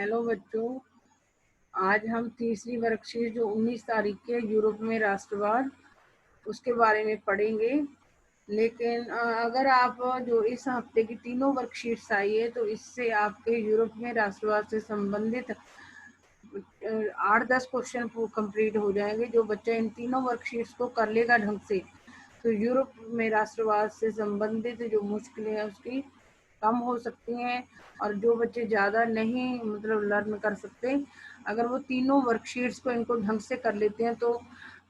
Hello बच्चों, आज हम तीसरी वर्कशीट जो 19 तारीख के यूरोप में राष्ट्रवाद उसके बारे में पढ़ेंगे। लेकिन अगर आप जो इस हफ्ते की तीनों वर्कशीट्स आई है तो इससे आपके यूरोप में राष्ट्रवाद से संबंधित 8-10 क्वेश्चन कंप्लीट हो जाएंगे। जो बच्चा इन तीनों वर्कशीट्स को कर लेगा ढंग से तो यूरोप में राष्ट्रवाद से संबंधित जो मुश्किलें हैं उसकी कम हो सकती हैं। और जो बच्चे ज़्यादा नहीं लर्न कर सकते, अगर वो तीनों वर्कशीट्स को इनको ढंग से कर लेते हैं तो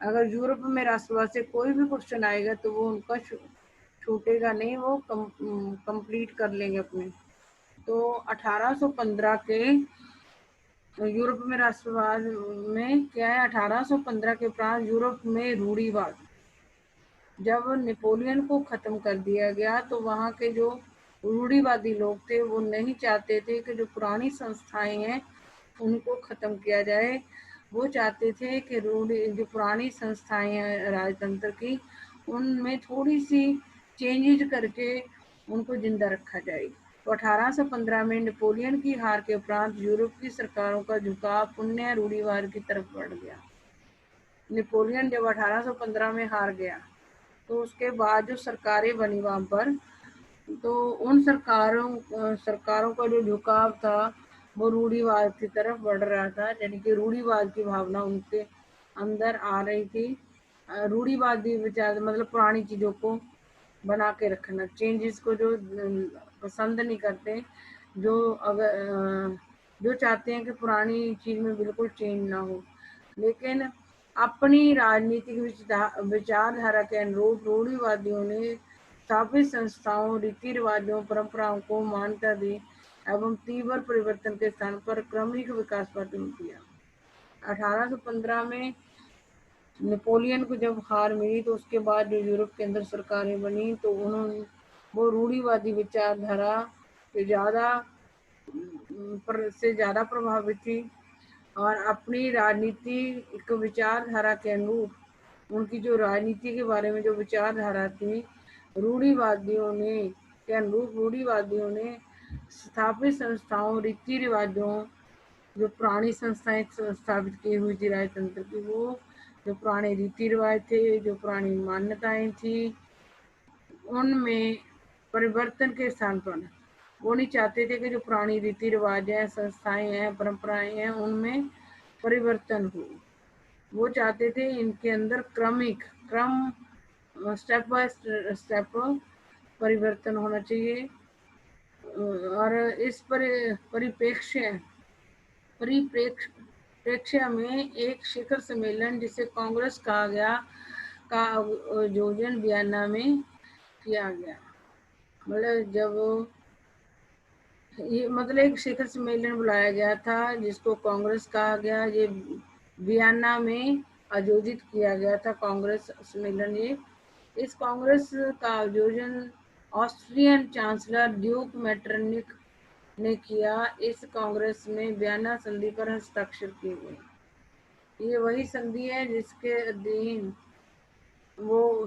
अगर यूरोप में राष्ट्रवाद से कोई भी क्वेश्चन आएगा तो वो उनका छूटेगा नहीं, वो कंप्लीट कर लेंगे अपने। तो 1815 के यूरोप में राष्ट्रवाद में क्या है, 1815 के उपरांत यूरोप में रूढ़िवाद जब नेपोलियन को खत्म कर दिया गया तो वहाँ के जो रूढ़िवादी लोग थे वो नहीं चाहते थे कि जो पुरानी संस्थाएं हैं उनको खत्म किया जाए। वो चाहते थे कि जो पुरानी संस्थाएं हैं राजतंत्र की उनमें थोड़ी सी चेंजेज करके उनको जिंदा रखा जाए। तो 1815 में नेपोलियन की हार के उपरांत यूरोप की सरकारों का झुकाव पुण्य रूढ़िवाद की तरफ बढ़ गया। नेपोलियन जब 1815 में हार गया तो उसके बाद जो सरकारें बनी वहाँ पर, तो उन सरकारों का जो झुकाव था वो रूढ़िवाद की तरफ बढ़ रहा था, यानी कि रूढ़िवाद की भावना उनके अंदर आ रही थी। रूढ़िवादी विचार पुरानी चीज़ों को बना के रखना, चेंजेस को जो पसंद नहीं करते, जो चाहते हैं कि पुरानी चीज़ में बिल्कुल चेंज ना हो। लेकिन अपनी राजनीतिक विचारधारा के अनुरूप रूढ़िवादियों ने स्थापित संस्थाओं, रीति रिवाजों, परंपराओं को मान्यता दी एवं तीव्र परिवर्तन के स्थान पर क्रमिक विकास पर जोर दिया। 1815 में नेपोलियन को जब हार मिली तो उसके बाद जो यूरोप के अंदर सरकारें बनी तो उन्होंने वो रूढ़िवादी विचारधारा से ज़्यादा प्रभावित थी और अपनी राजनीतिक विचारधारा के अनुरूप उनकी जो राजनीति के बारे में जो विचारधारा थी रूढ़िवादियों ने स्थापित संस्थाओं, रीति रिवाजों, जो पुरानी संस्थाएं स्थापित की हुई थी राजतंत्र की, वो जो पुराने रीति रिवाज थे, जो पुरानी मान्यताएं थी, उनमें परिवर्तन के स्थान पर वो नहीं चाहते थे कि जो पुरानी रीति रिवाज है, संस्थाएं हैं, परंपराएं हैं, उनमें परिवर्तन हो। वो चाहते थे इनके अंदर क्रम स्टेप बाय स्टेप परिवर्तन होना चाहिए। और इस परिप्रेक्ष्य में एक शिखर सम्मेलन जिसे कांग्रेस कहा गया का आयोजन वियना में किया गया। जब ये एक शिखर सम्मेलन बुलाया गया था जिसको कांग्रेस कहा गया, ये वियना में आयोजित किया गया था कांग्रेस सम्मेलन। ये इस कांग्रेस का आयोजन ऑस्ट्रियन चांसलर ड्यूक मेटरनिक ने किया। इस कांग्रेस में वियना संधि पर हस्ताक्षर किए गए। ये वही संधि है जिसके अधीन वो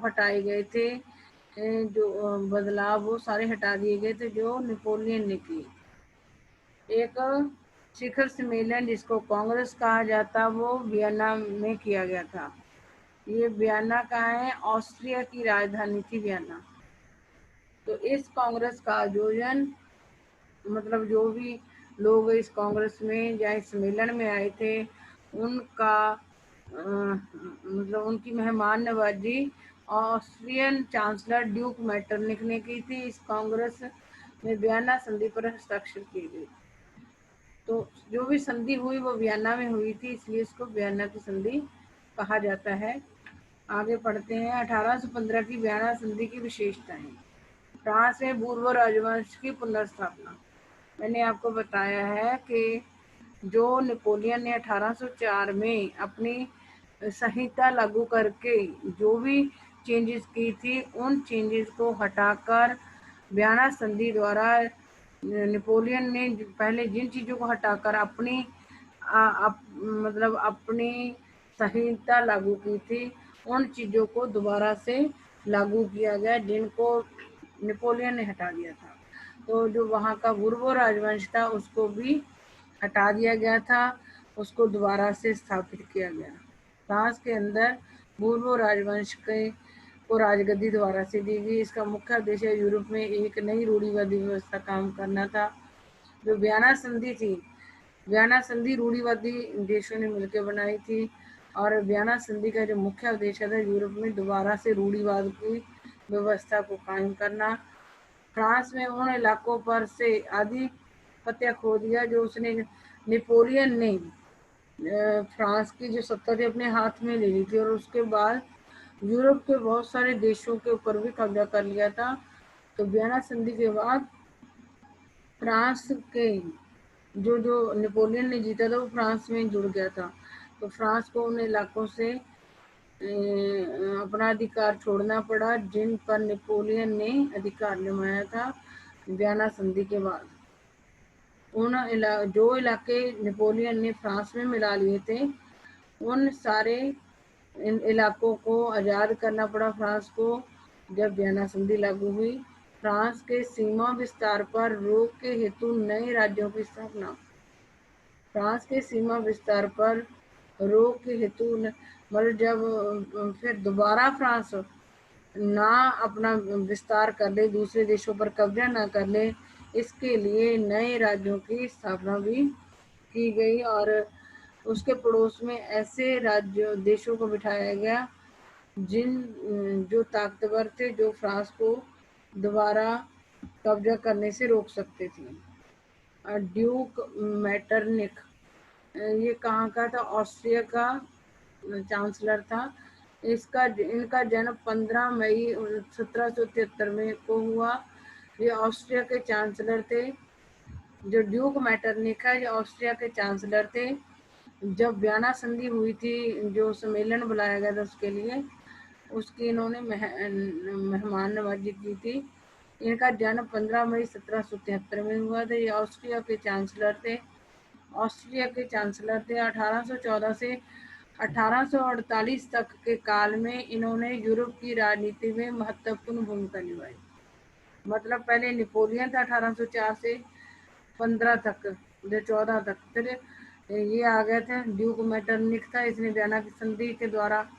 हटाए गए थे, जो बदलाव वो सारे हटा दिए गए थे जो नेपोलियन ने किए। एक शिखर सम्मेलन जिसको कांग्रेस कहा जाता वो वियना में किया गया था। ये वियना कहाँ है? ऑस्ट्रिया की राजधानी थी वियना। तो इस कांग्रेस का आयोजन जो भी लोग इस कांग्रेस में या इस सम्मेलन में आए थे उनका उनकी मेहमान नवाजी ऑस्ट्रियन चांसलर ड्यूक मेटरनिक ने की थी। इस कांग्रेस में वियना संधि पर हस्ताक्षर किए गए। तो जो भी संधि हुई वो वियना में हुई थी, इसलिए इसको वियना की संधि कहा जाता है। आगे पढ़ते हैं। 1815 की वियना संधि की विशेषताएं। फ्रांस में पूर्व राजवंश की पुनर्स्थापना। मैंने आपको बताया है कि जो नेपोलियन ने 1804 में अपनी संहिता लागू करके जो भी चेंजेस की थी उन चेंजेस को हटाकर वियना संधि द्वारा नेपोलियन ने पहले जिन चीज़ों को हटाकर अपनी अपनी संहिता लागू की थी उन चीज़ों को दोबारा से लागू किया गया जिनको नेपोलियन ने हटा दिया था। तो जो वहाँ का बुर्बो राजवंश था उसको भी हटा दिया गया था, उसको दोबारा से स्थापित किया गया। फ्रांस के अंदर पूर्व राजवंश के को राजगद्दी द्वारा से दी गई। इसका मुख्य उद्देश्य यूरोप में एक नई रूढ़िवादी व्यवस्था काम करना था। जो वियना संधि थी, वियना संधि रूढ़िवादी देशों ने मिलकर बनाई थी, और वियना संधि का जो मुख्य उद्देश्य था यूरोप में दोबारा से रूढ़िवाद की व्यवस्था को कायम करना। फ्रांस में उन इलाकों पर से आधिपत्य खो दिया जो उसने नेपोलियन ने फ्रांस की जो सत्ता थी अपने हाथ में ले ली थी, और उसके बाद यूरोप के बहुत सारे देशों के ऊपर भी कब्जा कर लिया था। तो वियना संधि के बाद फ्रांस के जो जो नेपोलियन ने जीता था वो फ्रांस में जुड़ गया था। तो फ्रांस को उन इलाकों से अपना अधिकार छोड़ना पड़ा जिन पर नेपोलियन ने अधिकार जमाया था वियना संधि के बाद। जो इलाके नेपोलियन ने फ्रांस में मिला लिए थे, उन सारे इन इलाकों को आज़ाद करना पड़ा फ्रांस को जब वियना संधि लागू हुई। फ्रांस के सीमा विस्तार पर रोक के हेतु नए राज्यों की स्थापना। फ्रांस के सीमा विस्तार पर रोक के हेतु मतलब जब फिर दोबारा फ्रांस ना अपना विस्तार कर ले, दूसरे देशों पर कब्जा ना कर ले, इसके लिए नए राज्यों की स्थापना भी की गई, और उसके पड़ोस में ऐसे राज्य देशों को बिठाया गया जो ताकतवर थे, जो फ्रांस को दोबारा कब्जा करने से रोक सकते थे। ड्यूक मैटरनिक, ये कहाँ का था? ऑस्ट्रिया का चांसलर था। इनका जन्म 15 मई 1773 में को हुआ। ये ऑस्ट्रिया के चांसलर थे। जो ड्यूक मैटरनिक है, ये ऑस्ट्रिया के चांसलर थे। जब वियना संधि हुई थी, जो सम्मेलन बुलाया गया था उसके लिए, उसकी इन्होंने मेहमान नवाजी की थी। इनका जन्म 15 मई 1773 में हुआ था। ये ऑस्ट्रिया के चांसलर थे। 1814 से 1848 तक के काल में इन्होंने यूरोप की राजनीति में महत्वपूर्ण भूमिका निभाई। मतलब पहले नेपोलियन था 1804 से 15 तक, 14 तक, फिर ये आ गए थे ड्यूक मैटरनिक था। इसने वियना की संधि के द्वारा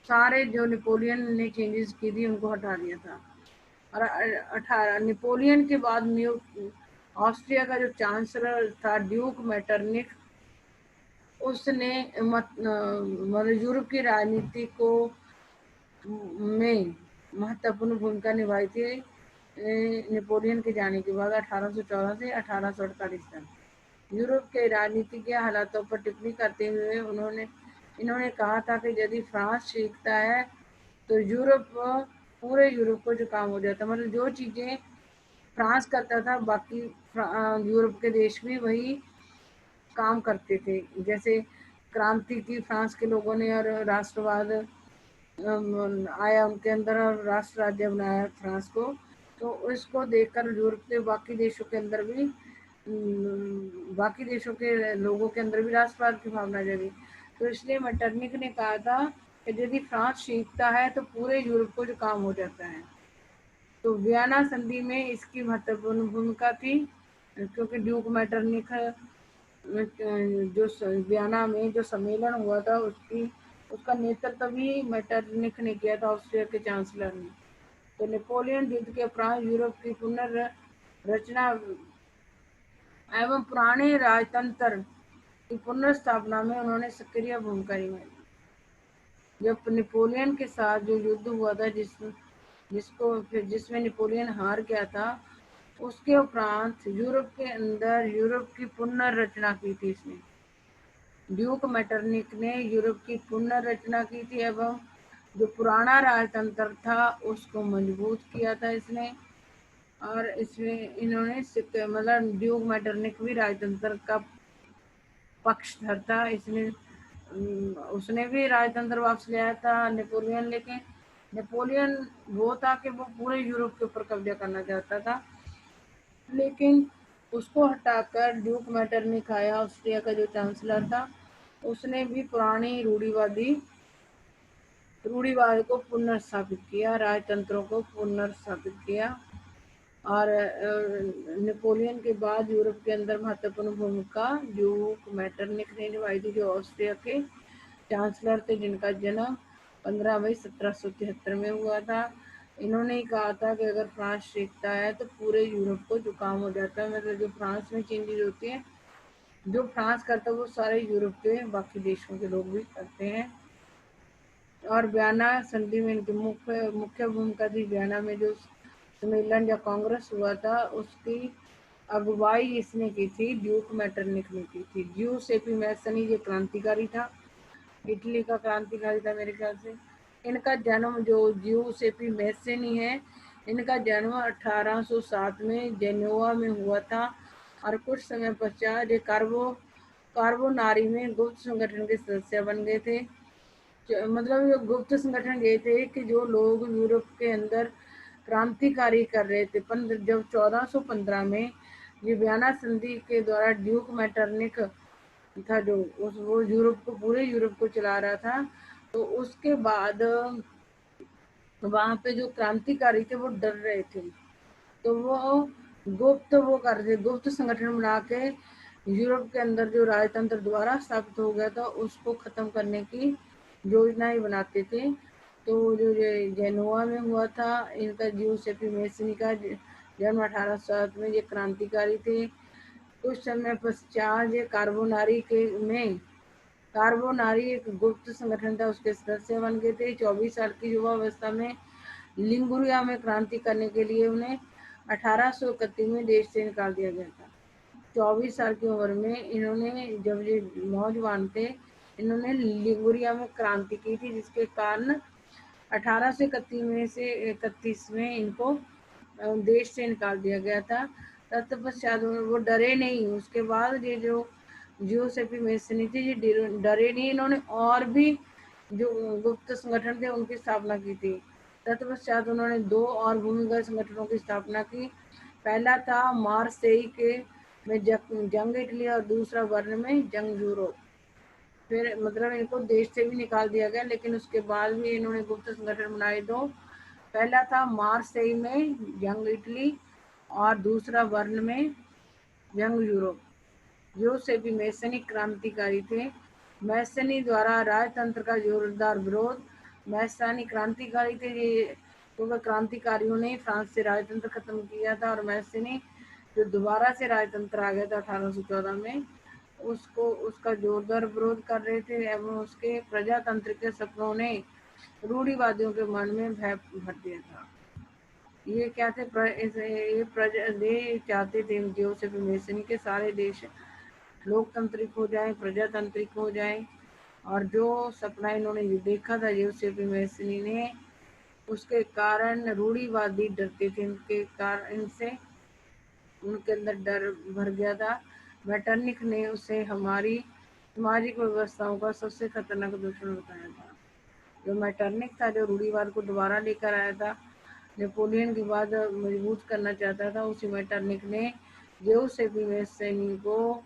सारे जो नेपोलियन ने चेंजेस की थी उनको हटा दिया था। और नेपोलियन के बाद ऑस्ट्रिया का जो चांसलर था ड्यूक मैटरनिक, उसने मतलब यूरोप की राजनीति को में महत्वपूर्ण भूमिका निभाई थी नेपोलियन के जाने के बाद 1814 से 1848 तक। यूरोप के राजनीतिक हालातों पर टिप्पणी करते हुए इन्होंने कहा था कि यदि फ्रांस सीखता है तो पूरे यूरोप को जुकाम हो जाता। मतलब जो चीज़ें फ्रांस करता था बाकी यूरोप के देश भी वही काम करते थे। जैसे क्रांति की फ्रांस के लोगों ने, और राष्ट्रवाद आया उनके अंदर, और राष्ट्र राज्य बनाया फ्रांस को। तो इसको देखकर यूरोप के बाकी देशों के अंदर भी बाकी देशों के लोगों के अंदर भी राष्ट्रवाद की भावना जगी। तो इसलिए मैटरनिक ने कहा था कि यदि फ्रांस सीखता है तो पूरे यूरोप को जुकाम हो जाता है। तो वियना संधि में इसकी महत्वपूर्ण भूमिका थी, क्योंकि ड्यूक मैटरनिक जो वियना में जो सम्मेलन हुआ था उसका नेतृत्व भी मैटरनिक ने किया था, ऑस्ट्रिया के चांसलर ने। तो नेपोलियन युद्ध के उपरांत यूरोप की पुनर्रचना एवं पुराने राजतंत्र की पुनर्स्थापना में उन्होंने सक्रिय भूमिका निभाई। जब नेपोलियन के साथ जो युद्ध हुआ था, जिसमें नेपोलियन हार गया था, उसके उपरांत यूरोप के अंदर यूरोप की पुनर्रचना की थी इसने। ड्यूक मैटरनिक ने यूरोप की पुनर्रचना की थी एवं जो पुराना राजतंत्र था उसको मजबूत किया था इसने। और इसमें इन्होंने मतलब ड्यूक मैटरनिक भी राजतंत्र का पक्षधर था। उसने भी राजतंत्र वापस लिया था नेपोलियन, लेकिन नेपोलियन वो था कि वो पूरे यूरोप के ऊपर कब्जा करना चाहता था, लेकिन उसको हटाकर ड्यूक मैटरनिक आया, ऑस्ट्रिया का जो चांसलर था। उसने भी पुरानी रूढ़िवाद को पुनर्स्थापित किया, राजतंत्रों को पुनर्स्थापित किया। और नेपोलियन के बाद यूरोप के अंदर महत्वपूर्ण भूमिका ड्यूक मेटरनिक ने निभाई थी, जो ऑस्ट्रिया के चांसलर थे, जिनका जन्म 15 मई 1773 में हुआ था। इन्होंने ही कहा था कि अगर फ्रांस जीतता है तो पूरे यूरोप को जुकाम हो जाता है। मतलब जो फ्रांस में चेंजेस होती है, जो फ्रांस करता है वो सारे यूरोप के बाकी देशों के लोग भी करते हैं। और वियना संधि में इनकी मुख्य मुख्य भूमिका थी। वियना में जो सम्मेलन या कांग्रेस हुआ था, उसकी अगुवाई इसने की थी, ड्यूक मेटरनिक ने की थी। ज्यूसेपी मैसनी ये क्रांतिकारी था, इटली का क्रांतिकारी था मेरे ख्याल से। इनका जन्म, जो ज्यूसेपी मैसेनी है, इनका जन्म 1807 में जेनोवा में हुआ था और कुछ समय पश्चात ये कार्बोनारी में गुप्त संगठन के सदस्य बन गए थे। मतलब ये गुप्त संगठन ये थे कि जो लोग यूरोप के अंदर क्रांतिकारी कर रहे थे। जब 1415 में ये वियना संधि के द्वारा ड्यूक मेटरनिक था, जो वो यूरोप को, पूरे यूरोप को चला रहा था, तो उसके बाद वहां पे जो क्रांतिकारी थे वो डर रहे थे, तो वो कर रहे, गुप्त संगठन बना के यूरोप के अंदर जो राजतंत्र दोबारा स्थापित हो गया था उसको खत्म करने की योजनाएं बनाते थे। तो जो ये जेनोवा में हुआ था, इनका ज्यूसेपी मैसनी का जन्म 1807 में, ये क्रांतिकारी थे। कुछ समय पश्चात ये कार्बोनारी एक गुप्त संगठन था, उसके सदस्य बन गए थे। 24 साल की युवावस्था में लिंगुरिया में क्रांति करने के लिए उन्हें 1831 में देश से निकाल दिया गया था। 24 साल की उम्र में इन्होंने, जब ये नौजवान थे, इन्होंने लिंगुरिया में क्रांति की थी, जिसके कारण 1831 में इनको देश से निकाल दिया गया था। तत्पश्चात वो डरे नहीं। उसके बाद ये जो ज्यूसेपी मैसनी थी, ये डरे नहीं, इन्होंने और भी जो गुप्त संगठन थे उनकी स्थापना की थी। तत्पश्चात उन्होंने 2 और भूमिगत संगठनों की स्थापना की। पहला था मार्सेई के में जंग इटली, और दूसरा बर्न में जंग यूरोप। फिर मतलब इनको देश से भी निकाल दिया गया, लेकिन उसके बाद भी इन्होंने गुप्त संगठन बनाए 2। पहला था मार्सेई में जंग इटली, और दूसरा बर्न में जंग यूरोप। जो से भी मैसनी क्रांतिकारी थे। मैसनी द्वारा राजतंत्र का जोरदार विरोध। मैसनी क्रांतिकारी थे ये, क्योंकि क्रांतिकारियों ने फ्रांस से राजतंत्र खत्म किया था, और मैसनी जो दोबारा से राजतंत्र आ गया था 1814 में, उसको, उसका जोरदार विरोध कर रहे थे। एवं उसके प्रजातंत्र के सपनों ने रूढ़िवादियों के मन में भय भर दिया था। ये क्या थे, ये चाहते थे जोसेफ मैसनी के सारे देश लोकतांत्रिक हो जाए, प्रजातांत्रिक हो जाए। और जो सपना इन्होंने देखा था जोसेफ मैसनी ने, उसके कारण रूढ़िवादी डरते थे, इनके कारण, इनसे उनके अंदर डर भर गया था। मेटरनिक ने उसे हमारी सामाजिक व्यवस्थाओं का सबसे खतरनाक दुश्मन बताया था। जो मेटरनिक था, जो रूढ़िवाद को दोबारा लेकर आया था, नेपोलियन के बाद मजबूत करना चाहता था, उसी मेटरनिक ने जोसेफ मैसनी को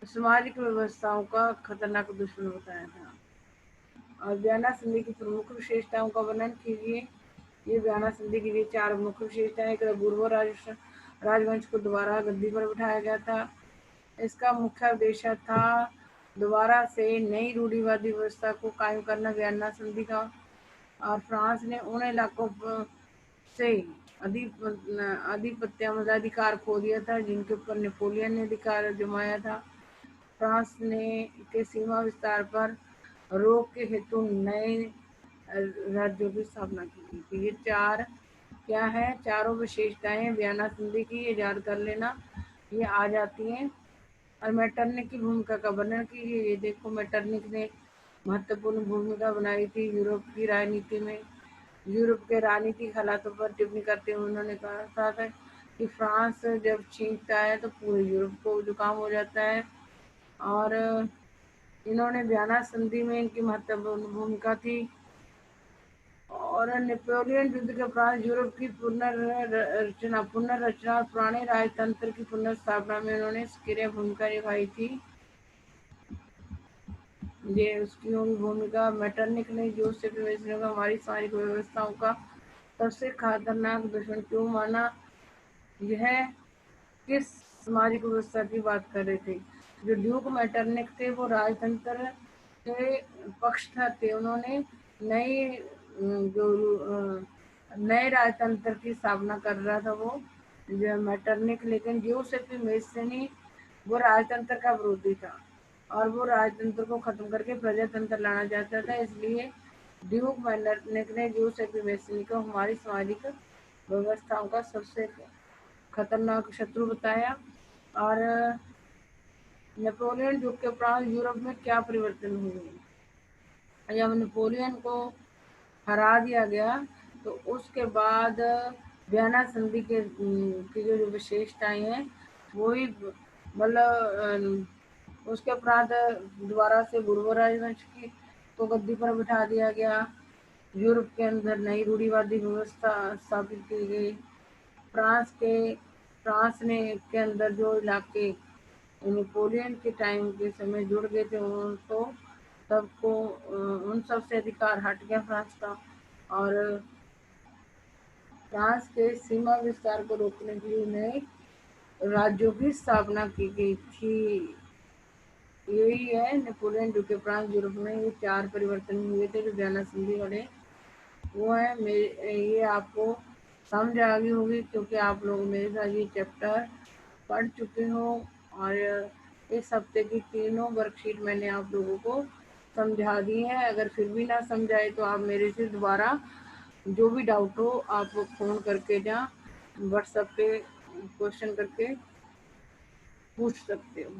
सामाजिक व्यवस्थाओं का खतरनाक दुश्मन बताया था। और वियना संधि की प्रमुख विशेषताओं का वर्णन कीजिए। ये वियना संधि की ये 4 मुख्य विशेषताएं। पूर्व राजवंश को दोबारा गद्दी पर बिठाया गया था। इसका मुख्य उद्देश्य था दोबारा से नई रूढ़िवादी व्यवस्था को कायम करना। वियना संधि का, और फ्रांस ने उन इलाकों से आधिपत्य मतलब अधिकार खो दिया था जिनके ऊपर नेपोलियन ने अधिकार जमाया था। फ्रांस ने के सीमा विस्तार पर रोक के हेतु नए राज्यों की स्थापना की थी। ये 4 क्या है, चारों विशेषताएं वियना संधि की, ये याद कर लेना, ये आ जाती हैं। और मेटरनिक की भूमिका का वर्णन कीजिए। ये देखो, मेटरनिक ने महत्वपूर्ण भूमिका बनाई थी यूरोप की राजनीति में। यूरोप के राजनीतिक हालातों पर टिप्पणी करते हुए उन्होंने कहा था कि फ्रांस जब छींकता है तो पूरे यूरोप को जुकाम हो जाता है। और इन्होंने वियना संधि में इनकी महत्वपूर्ण भूमिका थी। और नेपोलियन युद्ध के उपरांत यूरोप की पुनर्रचना और पुराने राजतंत्र की पुनर्स्थापना में उन्होंने सक्रिय भूमिका निभाई थी। ये उसकी भूमिका। मेटरनिक ने जोसेफ मैसनी को हमारी सामाजिक व्यवस्थाओं का सबसे खतरनाक दुश्मन क्यों माना? यह किस सामाजिक व्यवस्था की बात कर रहे थे? जो ड्यूक मेटरनिक थे वो राजतंत्र के पक्षधर थे। उन्होंने नई जो नए राजतंत्र की स्थापना कर रहा था वो जो मेटरनिक, लेकिन ज्यूसेपी मेसिनी वो राजतंत्र का विरोधी था और वो राजतंत्र को खत्म करके प्रजातंत्र लाना चाहता था। इसलिए ड्यूक मेटरनिक ने ज्यूसेपी मेसिनी को हमारी सामाजिक व्यवस्थाओं का सबसे खतरनाक शत्रु बताया। और नेपोलियन युग के उपरांत यूरोप में क्या परिवर्तन हुए? जब नेपोलियन को हरा दिया गया तो उसके बाद वियना संधि की जो विशेषताएं हैं वो ही मतलब उसके उपरांत दोबारा से बुर्बो राजवंश की को गद्दी पर बिठा दिया गया। यूरोप के अंदर नई रूढ़िवादी व्यवस्था स्थापित की गई। फ्रांस ने के अंदर जो इलाके नेपोलियन के टाइम के समय जुड़ गए थे उनको सबको उन सब से अधिकार हट गया फ्रांस का। और फ्रांस के सीमा विस्तार को रोकने के लिए नए राज्यों की स्थापना की गई थी। यही है नेपोलियन युग के उपरांत यूरोप में ये 4 परिवर्तन हुए थे जो वियना संधि वाले वो है। ये आपको समझ आ गई होगी क्योंकि आप लोग मेरे साथ ये चैप्टर पढ़ चुके हो। और इस हफ्ते की तीनों वर्कशीट मैंने आप लोगों को समझा दी है। अगर फिर भी ना समझाए तो आप मेरे से दोबारा जो भी डाउट हो आप फ़ोन करके या व्हाट्सएप पे क्वेश्चन करके पूछ सकते हो।